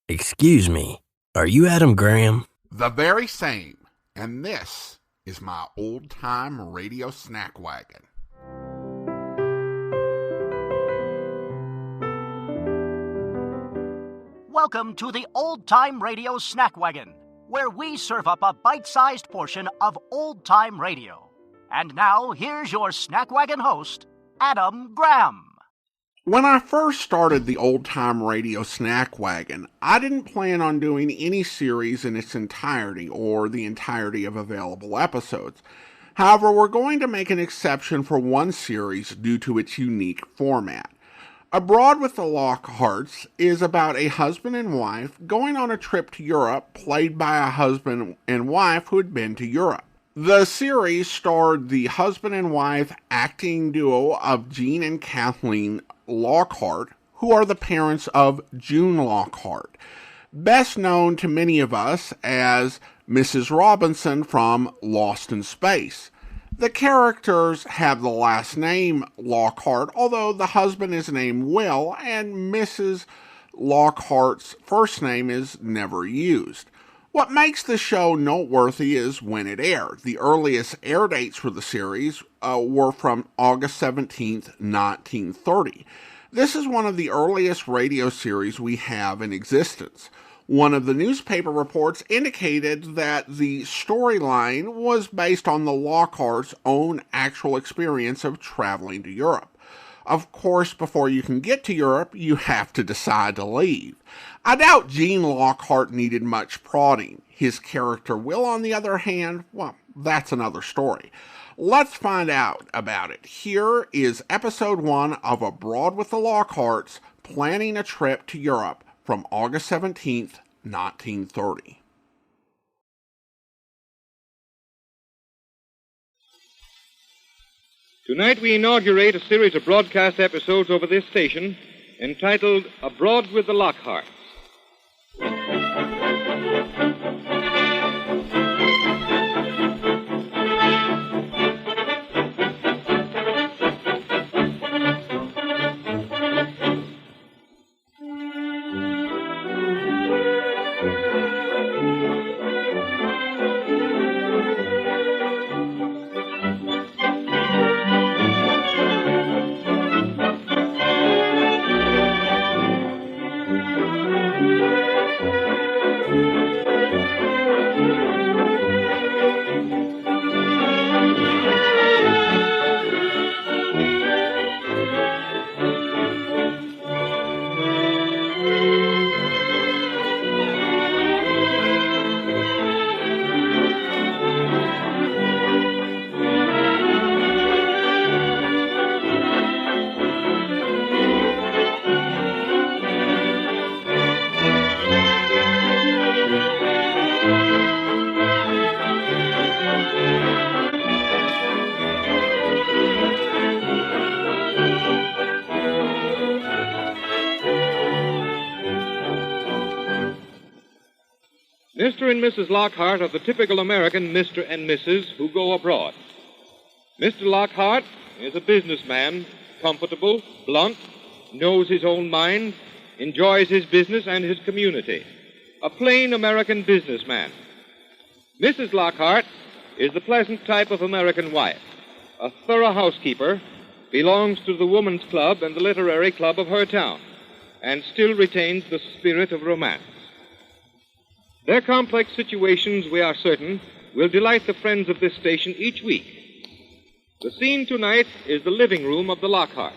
Excuse me, are you Adam Graham? The very same. And this is my old-time radio snack wagon. Welcome to the Old-Time Radio Snack Wagon, where we serve up a bite-sized portion of old-time radio. And now, here's your Snack Wagon host, Adam Graham. When I first started the old-time radio snack wagon, I didn't plan on doing any series in its entirety or the entirety of available episodes. However, we're going to make an exception for one series due to its unique format. Abroad with the Lockharts is about a husband and wife going on a trip to Europe, played by a husband and wife who had been to Europe. The series starred the husband and wife acting duo of Gene and Kathleen Lockhart, who are the parents of June Lockhart, best known to many of us as Mrs. Robinson from Lost in Space. The characters have the last name Lockhart, although the husband is named Will, and Mrs. Lockhart's first name is never used. What makes the show noteworthy is when it aired. The earliest air dates for the series were from August 17th, 1930. This is one of the earliest radio series we have in existence. One of the newspaper reports indicated that the storyline was based on the Lockharts' own actual experience of traveling to Europe. Of course, before you can get to Europe, you have to decide to leave. I doubt Gene Lockhart needed much prodding. His character Will, on the other hand, well, that's another story. Let's find out about it. Here is episode 1 of Abroad with the Lockharts, planning a trip to Europe from August 17th, 1930. Tonight we inaugurate a series of broadcast episodes over this station entitled Abroad with the Lockharts. Mr. and Mrs. Lockhart are the typical American Mr. and Mrs. who go abroad. Mr. Lockhart is a businessman, comfortable, blunt, knows his own mind, enjoys his business and his community. A plain American businessman. Mrs. Lockhart is the pleasant type of American wife, a thorough housekeeper, belongs to the Woman's Club and the Literary Club of her town, and still retains the spirit of romance. Their complex situations, we are certain, will delight the friends of this station each week. The scene tonight is the living room of the Lockharts.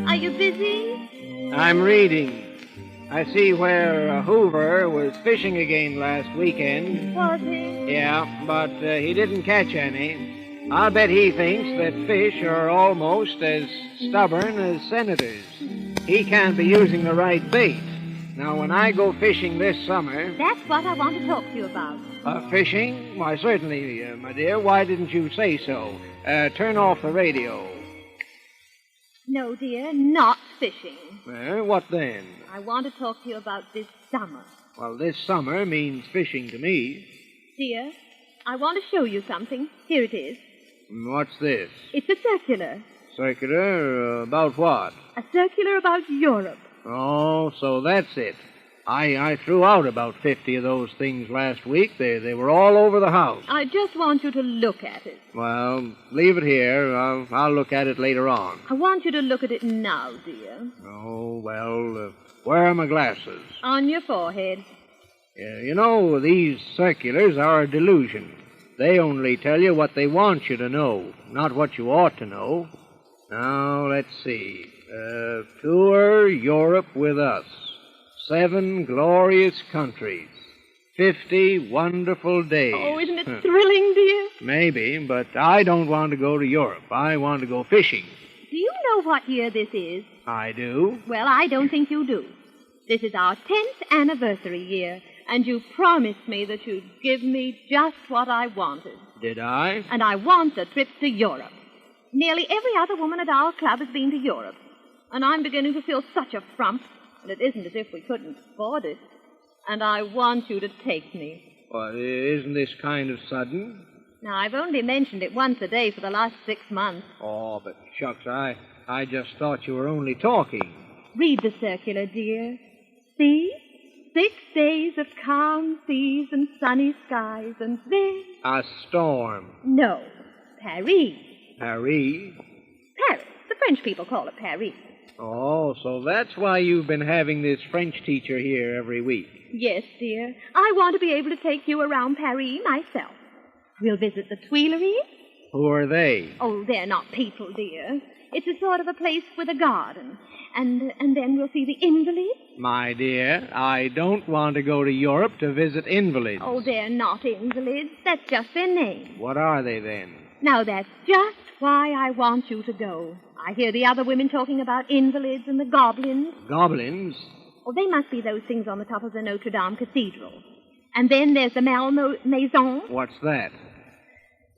Are you busy? I'm reading. I see where Hoover was fishing again last weekend. Was he? Yeah, but he didn't catch any. I'll bet he thinks that fish are almost as stubborn as senators. He can't be using the right bait. Now, when I go fishing this summer... That's what I want to talk to you about. Fishing? Why, certainly, my dear. Why didn't you say so? Turn off the radio. No, dear, not fishing. What then? I want to talk to you about this summer. Well, this summer means fishing to me. Dear, I want to show you something. Here it is. What's this? It's a circular. Circular? About what? A circular about Europe. Oh, so that's it. I threw out about 50 of those things last week. They were all over the house. I just want you to look at it. Well, leave it here. I'll look at it later on. I want you to look at it now, dear. Oh, well, where are my glasses? On your forehead. You know, these circulars are a delusion. They only tell you what they want you to know, not what you ought to know. Now, let's see. Tour Europe with us. 7 glorious countries. 50 wonderful days. Oh, isn't it thrilling, dear? Maybe, but I don't want to go to Europe. I want to go fishing. Do you know what year this is? I do. Well, I don't think you do. This is our 10th anniversary year, and you promised me that you'd give me just what I wanted. Did I? And I want a trip to Europe. Nearly every other woman at our club has been to Europe, and I'm beginning to feel such a frump. And it isn't as if we couldn't afford it. And I want you to take me. Well, isn't this kind of sudden? Now, I've only mentioned it once a day for the last 6 months. Oh, but shucks, I just thought you were only talking. Read the circular, dear. See? 6 days of calm seas and sunny skies, and then... A storm. No, Paris. Paris? Paris. The French people call it Paris. Oh, so that's why you've been having this French teacher here every week. Yes, dear. I want to be able to take you around Paris myself. We'll visit the Tuileries. Who are they? Oh, they're not people, dear. It's a sort of a place with a garden. And then we'll see the Invalids. My dear, I don't want to go to Europe to visit invalids. Oh, they're not invalids. That's just their name. What are they then? Now, that's just why I want you to go. I hear the other women talking about invalids and the goblins. Goblins? Oh, they must be those things on the top of the Notre Dame Cathedral. And then there's the Malmaison. What's that?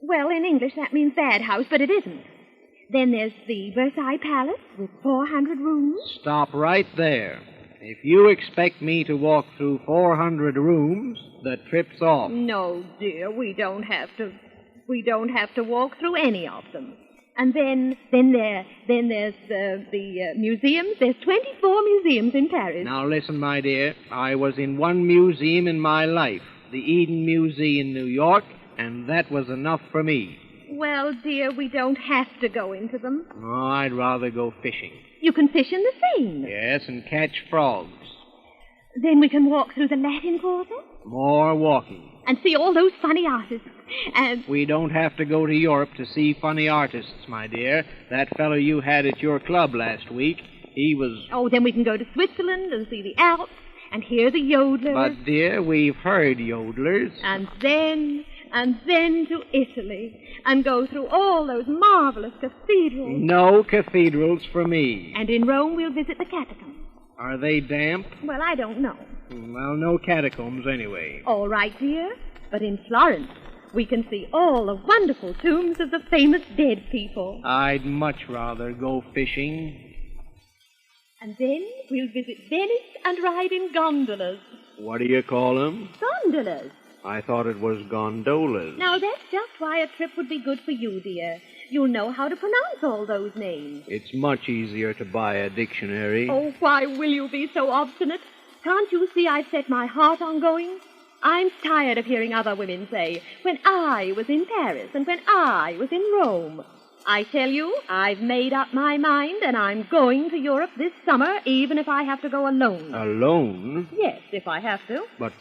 Well, in English that means bad house, but it isn't. Then there's the Versailles Palace with 400 rooms. Stop right there. If you expect me to walk through 400 rooms, the trip's off. No, dear, we don't have to. We don't have to walk through any of them. And then there's the museums. There's 24 museums in Paris. Now listen, my dear. I was in one museum in my life, the Eden Museum in New York, and that was enough for me. Well, dear, we don't have to go into them. Oh, I'd rather go fishing. You can fish in the Seine. Yes, and catch frogs. Then we can walk through the Latin Quarter. More walking. And see all those funny artists. And we don't have to go to Europe to see funny artists, my dear. That fellow you had at your club last week, he was... Oh, then we can go to Switzerland and see the Alps and hear the yodelers. But, dear, we've heard yodelers. And then to Italy and go through all those marvelous cathedrals. No cathedrals for me. And in Rome we'll visit the catacombs. Are they damp? Well, I don't know. Well, no catacombs anyway. All right, dear. But in Florence, we can see all the wonderful tombs of the famous dead people. I'd much rather go fishing. And then we'll visit Venice and ride in gondolas. What do you call them? Gondolas. I thought it was gondolas. Now, that's just why a trip would be good for you, dear. You'll know how to pronounce all those names. It's much easier to buy a dictionary. Oh, why will you be so obstinate? Can't you see I've set my heart on going? I'm tired of hearing other women say, when I was in Paris and when I was in Rome. I tell you, I've made up my mind, and I'm going to Europe this summer, even if I have to go alone. Alone? Yes, if I have to. But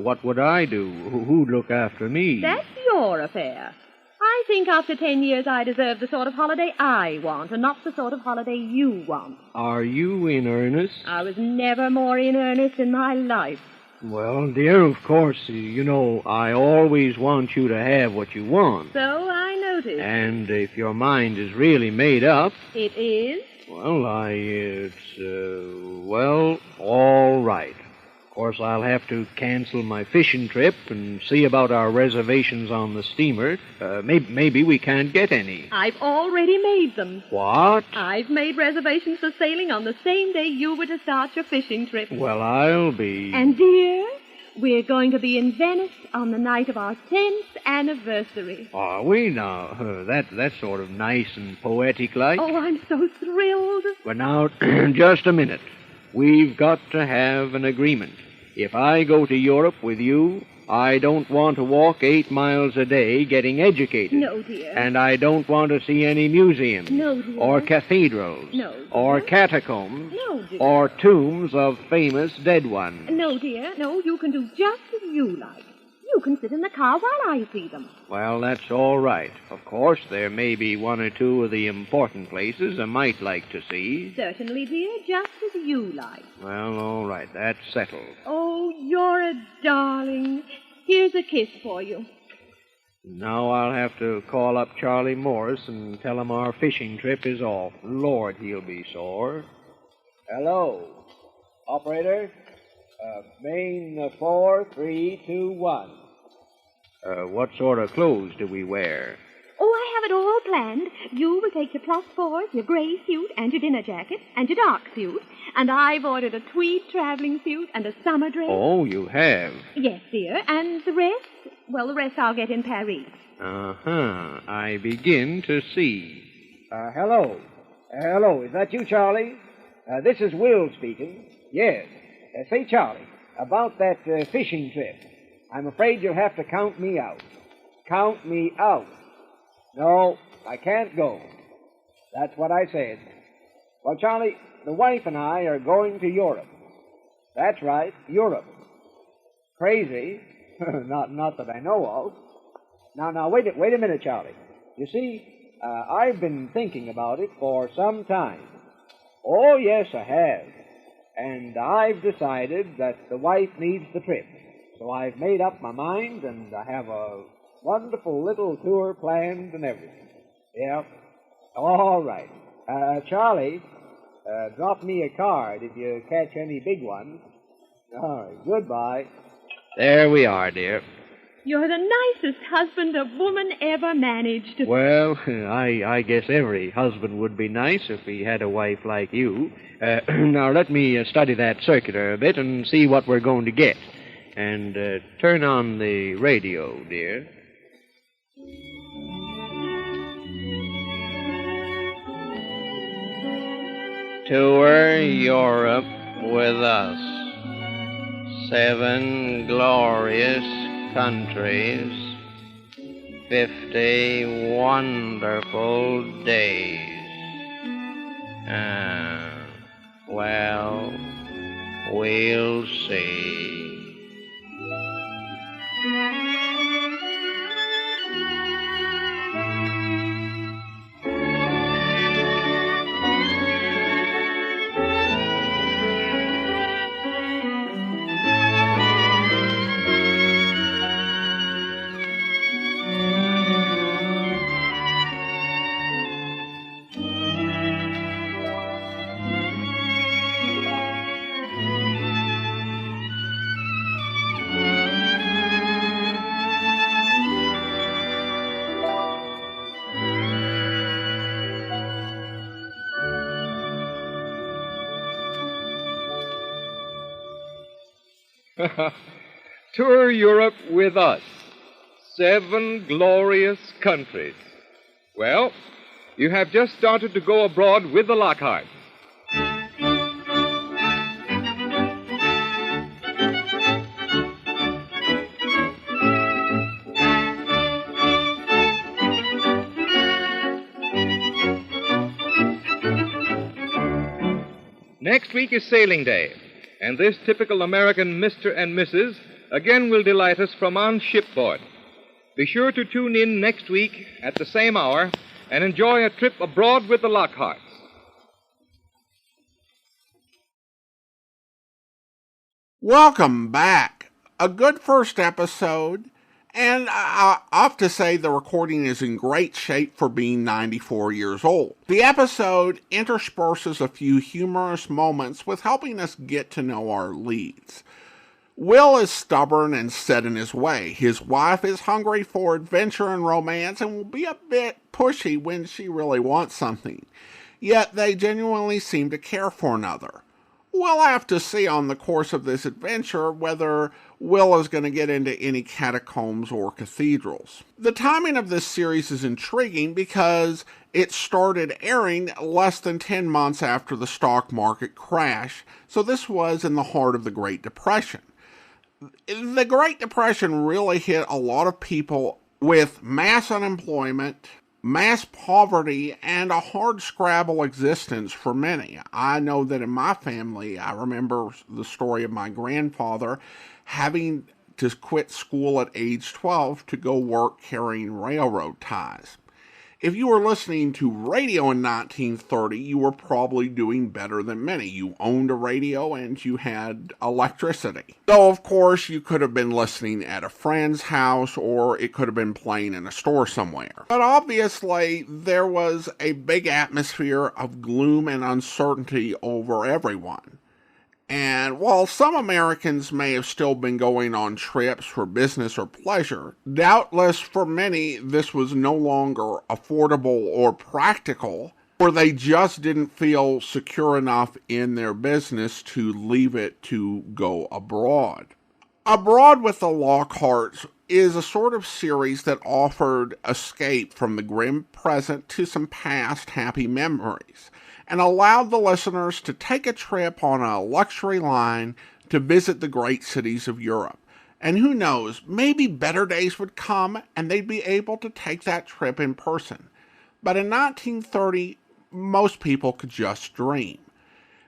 what would I do? Who'd look after me? That's your affair. I think after 10 years I deserve the sort of holiday I want, and not the sort of holiday you want. Are you in earnest? I was never more in earnest in my life. Well, dear, of course, you know, I always want you to have what you want. So I noticed. And if your mind is really made up... It is? Well, well, all right. Of course, I'll have to cancel my fishing trip and see about our reservations on the steamer. Maybe we can't get any. I've already made them. What? I've made reservations for sailing on the same day you were to start your fishing trip. Well, I'll be... And, dear, we're going to be in Venice on the night of our 10th anniversary. Are we now? That's sort of nice and poetic-like. Oh, I'm so thrilled. But now, just a minute. We've got to have an agreement. If I go to Europe with you, I don't want to walk 8 miles a day getting educated. No, dear. And I don't want to see any museums. No, dear. Or cathedrals. No, dear. Or catacombs. No, dear. Or tombs of famous dead ones. No, dear. No, you can do just as you like. You can sit in the car while I see them. Well, that's all right. Of course, there may be 1 or 2 of the important places I might like to see. Certainly, dear, just as you like. Well, all right. That's settled. Oh, you're a darling. Here's a kiss for you. Now I'll have to call up Charlie Morris and tell him our fishing trip is off. Lord, he'll be sore. Hello. Operator? Main 4, 3, 2, 1. What sort of clothes do we wear? Oh, I have it all planned. You will take your +4s, your gray suit, and your dinner jacket, and your dark suit. And I've ordered a tweed traveling suit and a summer dress. Oh, you have? Yes, dear. And the rest? Well, the rest I'll get in Paris. Uh-huh. I begin to see. Hello. Hello. Is that you, Charlie? This is Will speaking. Yes. Say, Charlie, about that fishing trip, I'm afraid you'll have to count me out. Count me out. No, I can't go. That's what I said. Well, Charlie, the wife and I are going to Europe. That's right, Europe. Crazy. Not that I know of. Now, wait a minute, Charlie. You see, I've been thinking about it for some time. Oh, yes, I have. And I've decided that the wife needs the trip. So I've made up my mind, and I have a wonderful little tour planned and everything. Yeah. All right. Charlie, drop me a card if you catch any big ones. All right. Goodbye. There we are, dear. You're the nicest husband a woman ever managed. Well, I guess every husband would be nice if he had a wife like you. Now, let me study that circular a bit and see what we're going to get. And turn on the radio, dear. Tour Europe with us. 7 glorious countries. 50 wonderful days. Well, we'll see. Tour Europe with us. 7 glorious countries. Well, you have just started to go abroad with the Lockharts. Next week is sailing day, and this typical American Mr. and Mrs. again will delight us from on shipboard. Be sure to tune in next week at the same hour and enjoy a trip abroad with the Lockharts. Welcome back. A good first episode, and I have to say the recording is in great shape for being 94 years old. The episode intersperses a few humorous moments with helping us get to know our leads. Will is stubborn and set in his way. His wife is hungry for adventure and romance and will be a bit pushy when she really wants something. Yet they genuinely seem to care for another. We'll have to see on the course of this adventure whether Will is going to get into any catacombs or cathedrals. The timing of this series is intriguing because it started airing less than 10 months after the stock market crash, so this was in the heart of the Great Depression. The Great Depression really hit a lot of people with mass unemployment, mass poverty, and a hard-scrabble existence for many. I know that in my family, I remember the story of my grandfather having to quit school at age 12 to go work carrying railroad ties. If you were listening to radio in 1930, you were probably doing better than many. You owned a radio and you had electricity. Though, of course, you could have been listening at a friend's house or it could have been playing in a store somewhere. But obviously, there was a big atmosphere of gloom and uncertainty over everyone. And while some Americans may have still been going on trips for business or pleasure, doubtless for many this was no longer affordable or practical, or they just didn't feel secure enough in their business to leave it to go abroad. Abroad with the Lockharts is a sort of series that offered escape from the grim present to some past happy memories, and allowed the listeners to take a trip on a luxury line to visit the great cities of Europe. And who knows, maybe better days would come and they'd be able to take that trip in person. But in 1930, most people could just dream.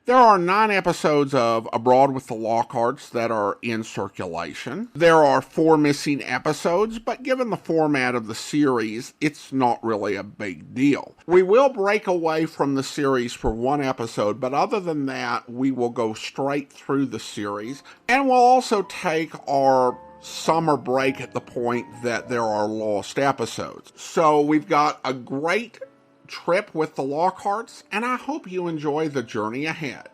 There are 9 episodes of Abroad with the Lockharts that are in circulation. There are 4 missing episodes, but given the format of the series, it's not really a big deal. We will break away from the series for 1 episode, but other than that, we will go straight through the series, and we'll also take our summer break at the point that there are lost episodes. So we've got a great trip with the Lockharts, and I hope you enjoy the journey ahead.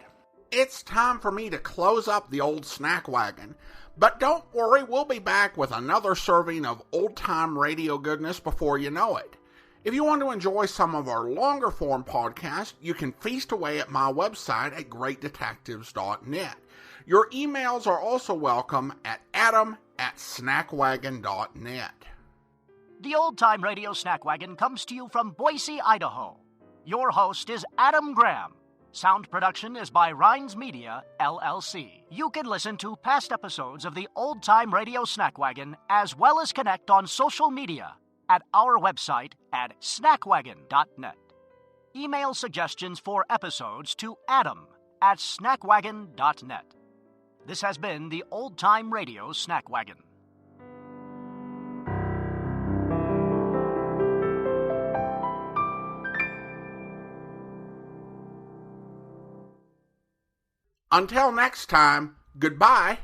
It's time for me to close up the old snack wagon, but don't worry, we'll be back with another serving of old-time radio goodness before you know it. If you want to enjoy some of our longer form podcasts, you can feast away at my website at greatdetectives.net. Your emails are also welcome at adam@snackwagon.net. The Old Time Radio Snack Wagon comes to you from Boise, Idaho. Your host is Adam Graham. Sound production is by Rhines Media, LLC. You can listen to past episodes of the Old Time Radio Snack Wagon as well as connect on social media at our website at snackwagon.net. Email suggestions for episodes to adam@snackwagon.net. This has been the Old Time Radio Snack Wagon. Until next time, goodbye.